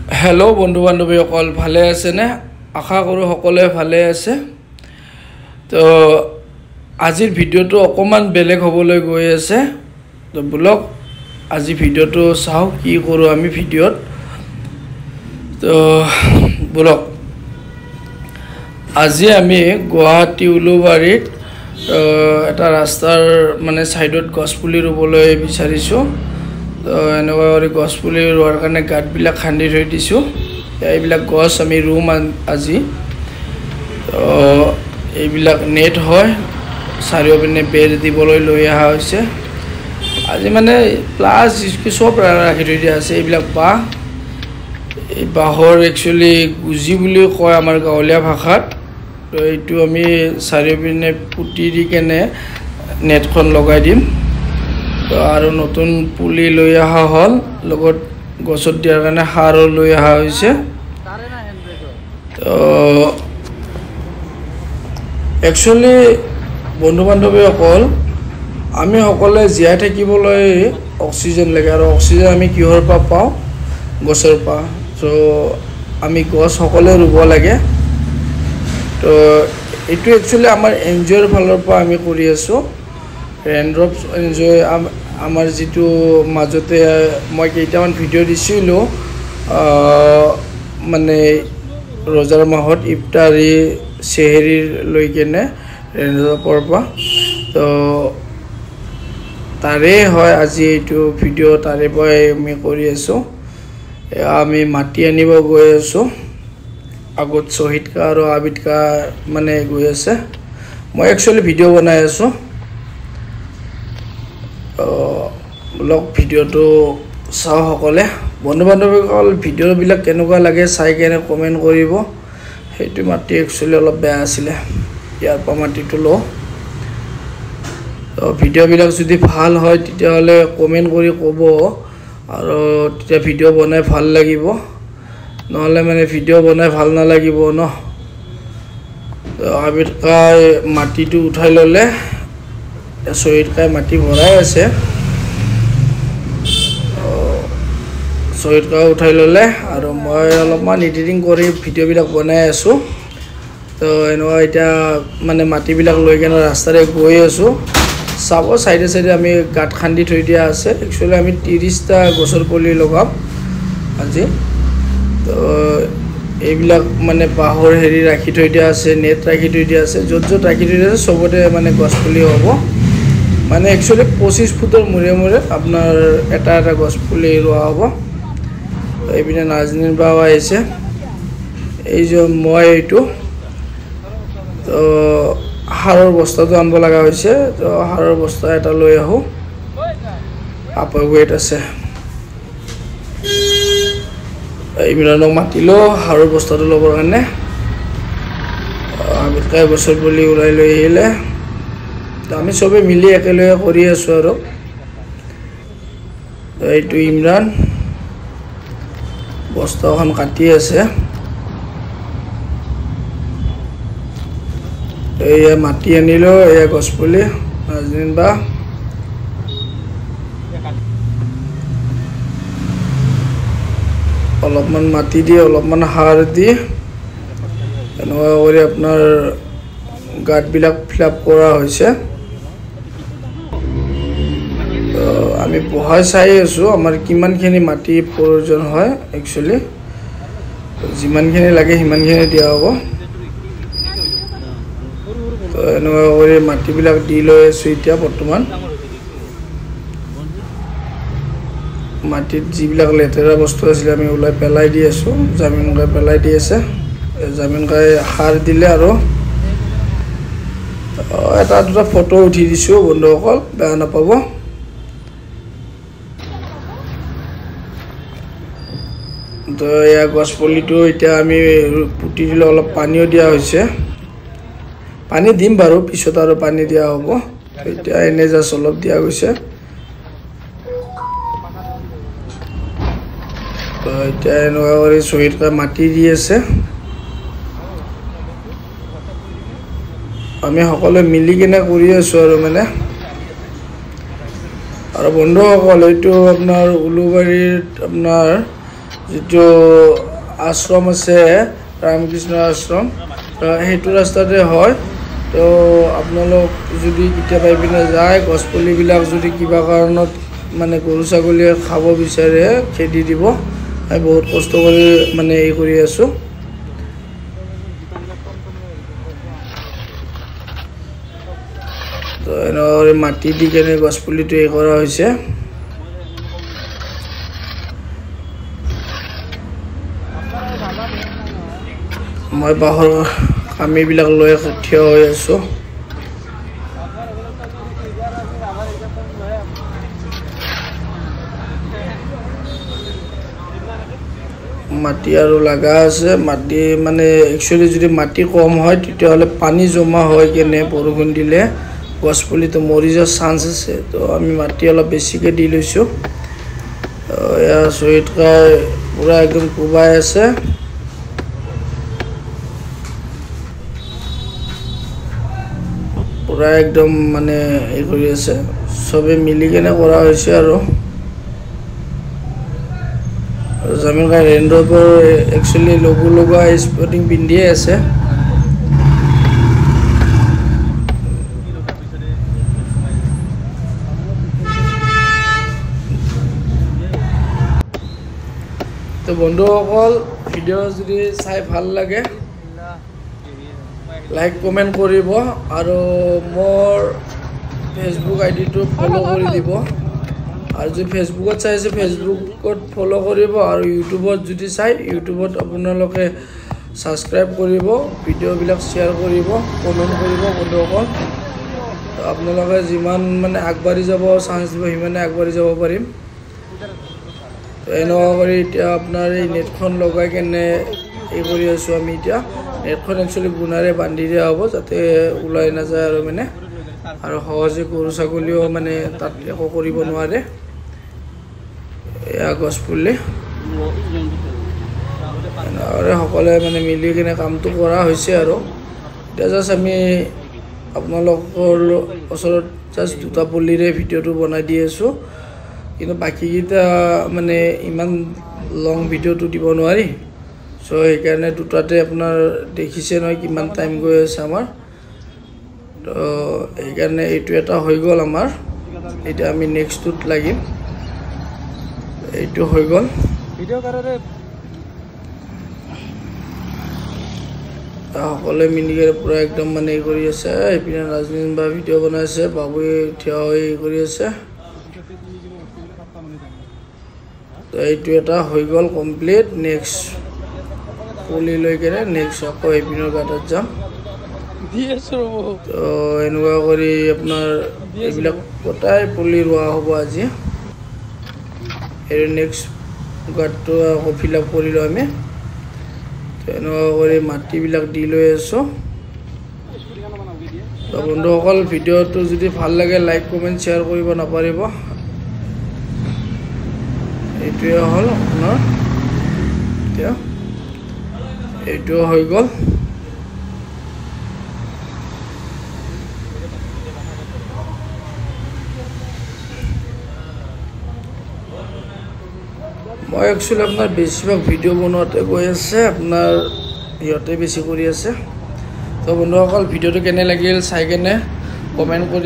Hello बंधु बान्धवीসকল ভালে আছে নে আশা কৰো সকলোৱে ভালে আছে তো আজিৰ ভিডিওটো অকমান বেলেগ হ'বলৈ গৈ আছে তো ব্লগ আজি ভিডিওটো চাও কি কৰো আমি ভিডিওত তো ব্লগ আজি আমি গুৱাহাটী উলুবাৰীত এটা ৰাস্তাৰ মানে সাইডত গছপুলি ৰুবলৈ বিচাৰিছো তো এনেকুৱা কৰি গছপুলি ৰোৱাৰ কাৰণে গাঁতবিলাক খান্দি থৈ দিছো এইবিলাক গছ আমি ৰুম আজি তো এইবিলাক নেট হয় চাৰিওপিনে বেৰ দিবলৈ লৈ অহা হৈছে আজি মানে প্লাস সব ৰাখি থৈ দিয়া আছে এইবিলাক এই বাহৰ একচুয়ালি গুজি বুলি কয় আমাৰ গাঁৱলীয়া ভাষাত তো এইটো আমি চাৰিওপিনে পুটি দি কেনে নেটখন লগাই দিম তো আৰু নতুন পুলি লৈ অহা হল লগত গছত দিয়াৰ কাৰণে সাৰো লৈ অহা হৈছে তো একচুয়ালি বন্ধু বান্ধৱীসকল আমি সকলে জীয়াই থাকিবলৈ অক্সিজেন লাগে আৰু অক্সিজেন আমি কিহৰ পৰা পাওঁ গছৰ পৰা তো আমি গছ সকলে ৰুব লাগে তো এইটো একচুয়ালি আমাৰ এনজয়ৰ ফালৰ পৰা আমি কৰি আছো ৰেইনড্ৰপছ এনজয় আমাৰ যেটো মাজতে মই কেইটামান ভিডিও দিছিলো মানে ৰজাৰ মাহত ইফতাৰী সেহৰি লৈ কেনে ৰেইনড্ৰপৰ পৰা তো তাৰে হয় আজি এইটো ভিডিও তাৰে পৰাই আমি কৰি আছো আমি মাটি আনিব গৈ আছো আগত শহীদকা আৰু আবিদকা মানে গৈ আছে মই একচুয়ালি ভিডিও বনাই আছো ব্লগ ভিডিওটো চাও সকলে বন্ধু বান্ধৱীসকল ভিডিওবিলাক কেনেকুৱা লাগে চাই কেনে কমেন্ট কৰিব হেতু মাটি একচুয়ালি অলপ বেয়া আছিল ইয়াৰ পৰা মাটিটো ল তো ভিডিওবিলাক যদি ভাল হয় তেতিয়াহলে কমেন্ট কৰি ক'ব আৰু তেতিয়া ভিডিও বনাই ভাল লাগিব নহলে মানে ভিডিও বনাই ভাল নালাগিব ন তো আবিৰকাই মাটিটো উঠাই ললে শহীদকাই মাটি ভৰাই আছে শহীদকা উঠাই ললে আৰু মই অলপমান এডিটিং কৰি ভিডিওবিলাক বনাই আছো তো এনেকুৱা এটা মানে মাটিবিলাক লৈ কেনে ৰাস্তাৰে গৈ আছো চাব সাইডে সাইডে আমি গাঁত খান্দি থৈ দিয়া আছে একচুয়ালি আমি 30টা গছৰ পুলি লগাম আজি তো এইবিলাক মানে বাহৰ হেৰি ৰাখি থৈ দিয়া আছে নেট ৰাখি থৈ দিয়া আছে যত যত ৰাখি থৈ দিয়া আছে সবতে মানে গছ পুলি হ'ব মানে একচুয়ালি 25 ফুটৰ মুৰে মুৰে আপোনাৰ এটা এটা গছ পুলি ৰোৱা হ'ব এইপিনে নাজনীৰ বাবা আহিছে এই যে মই এইটো তো হাৰৰ বস্তাটো আনব লগা হৈছে তো হাৰৰ বস্তা এটা লৈ আহো আপৰ ওয়েট আছে এইবিলাকক মাতিলো হাৰৰ বস্তাটো ল'বৰ কাৰণে আমি কাই বছৰ বুলি উলাই লৈ আহিলে আমি সবে মিলি একেলগে কৰি আছো আৰু এইটো ইমৰান বস্তাখন কাটি আছে এয়া মাটি আনিলো এয়া গছপুলি নাজনীন বা অলপমান মাটি দি অলপমান সাৰ দি এনেকুৱা কৰি আপোনাৰ গাঁতবিলাক ফিলআপ কৰা হৈছে তো আমি বহাই চাই আছো আমাৰ কিমানখিনি মাটি প্ৰয়োজন হয় একচুয়ালি যিমানখিনি লাগে সিমানখিনি দিয়া হ'ব তো এনেকুৱা কৰি মাটিবিলাক দি লৈ আছো এতিয়া বৰ্তমান মাটিত যিবিলাক লেতেৰা বস্তু আছিল আমি উলাই পেলাই দি আছো জামিনকাই পেলাই দি আছে জামিনকাই সাৰ দিলে আৰু এটা দুটা ফটো উঠি দিছো বন্ধুসকল বেয়া নাপাব তো এয়া গছ পুলিটো এতিয়া আমি পুটি দিলে অলপ পানীও দিয়া হৈছে পানী দিম বাৰু পিছত আৰু পানী দিয়া হ'ব এতিয়া এনে জাস্ট অলপ দিয়া গৈছে তো এতিয়া এনেকুৱা কৰি শহীদকা মাটি দি আছে আমি সকলোৱে মিলি কেনে কৰি আছো আৰু মানে আৰু বন্ধুসকল এইটো আপোনাৰ উলুবাৰীত আপোনাৰ যিটো আশ্ৰম আছে ৰামকৃষ্ণ আশ্ৰম সেইটো ৰাস্তাতে হয়। তো আপোনালোক যদি কেতিয়াবা এইপিনে যায় গছপুলিবিলাক যদি কিবা কাৰণত মানে গৰু ছাগলীয়ে খাব বিচাৰে খেদি দিব। আমি বহুত কষ্ট কৰি মানে এই কৰি আছোঁ। তো এনেকৈ মাটি দি কেনে গছপুলিটো এই কৰা হৈছে। মই বাঁহৰ কামিবিলাক লৈ থিয় হৈ আছোঁ। মাটি আৰু লগা আছে। মাটি মানে একচুৱেলি যদি মাটি কম হয় তেতিয়াহ'লে পানী জমা হয় কেনে বৰষুণ দিলে গছপুলিটো মৰি যোৱাৰ চান্স আছে। তো আমি মাটি অলপ বেছিকৈ দি লৈছোঁ। এয়া চহিতকাই পূৰা একদম কোবাই আছে। পূৰা একদম মানে এই কৰি আছে, চবে মিলি কেনে কৰা হৈছে। আৰু জামিন খান ৰেইনড্ৰপৰ একচুৱেলি লগো লগোৱা স্পৰ্টিং পিন্ধিয়ে আছে। তো বন্ধুসকল ভিডিঅ' যদি চাই ভাল লাগে লাইক কমেণ্ট কৰিব আৰু মোৰ ফেচবুক আইডিটো ফ'ল' কৰি দিব। আৰু যদি ফেচবুকত চাইছে ফেচবুকত ফ'ল' কৰিব আৰু ইউটিউবত যদি চাই ইউটিউবত আপোনালোকে ছাবস্ক্ৰাইব কৰিব, ভিডিঅ'বিলাক শ্বেয়াৰ কৰিব, কমেণ্ট কৰিব বন্ধুসকল। আপোনালোকে যিমান মানে আগবাঢ়ি যাব চান্স দিব সিমানে আগবাঢ়ি যাব পাৰিম। এনেকুৱা কৰি এতিয়া আপোনাৰ এই নেটখন লগাই কেনে এই কৰি আছোঁ আমি। এতিয়া নেটখন একচুৱেলি গুণাৰে বান্ধি দিয়া হ'ব যাতে ওলাই নাযায় আৰু মানে, আৰু সহজে গৰু ছাগলীও মানে তাত একো কৰিব নোৱাৰে। এয়া গছপুলি এনেদৰে সকলোৱে মানে মিলি কিনে কামটো কৰা হৈছে। আৰু এতিয়া জাষ্ট আমি আপোনালোকৰ ওচৰত জাষ্ট দুটা পুলিৰে ভিডিঅ'টো বনাই দি আছোঁ, কিন্তু বাকীকেইটা মানে ইমান লং ভিডিঅ'টো দিব নোৱাৰি। চ' সেইকাৰণে দুটাতে আপোনাৰ দেখিছে নহয় কিমান টাইম গৈ আছে আমাৰ। তো সেইকাৰণে এইটো এটা হৈ গ'ল আমাৰ। এতিয়া আমি নেক্সটটোত লাগিম। এইটো হৈ গ'ল। সকলোৱে মিলি পূৰা একদম মানে এই কৰি আছে। এইপিনে ৰাজনীন বা ভিডিঅ' বনাই আছে, বাবুৱে থিয় হৈ এই কৰি আছে। তো এইটো এটা হৈ গ'ল কমপ্লিট। নেক্সট পুলি লৈ কেনে নেক্সট আকৌ এইপিনৰ গাঁতত যাম। তো এনেকুৱা কৰি আপোনাৰ এইবিলাক গোটাই পুলি ৰোৱা হ'ব আজি। এই নেক্সট গাঁতটো আকৌ ফিল আপ কৰিলোঁ আমি। তো এনেকুৱা কৰি মাটিবিলাক দি লৈ আছোঁ। তো বন্ধুসকল ভিডিঅ'টো যদি ভাল লাগে লাইক কমেণ্ট শ্বেয়াৰ কৰিব নাপাহৰিব। এইটোৱে হ'ল আপোনাৰ এতিয়া এইটোও হৈ গ'ল। মই একচুৱেলি আপোনাৰ বেছিভাগ ভিডিঅ' বনোৱাতে গৈ আছে, আপোনাৰ সিহঁতে বেছি কৰি আছে। তো বন্ধুসকল ভিডিঅ'টো কেনে লাগিল চাই কেনে কমেণ্ট কৰি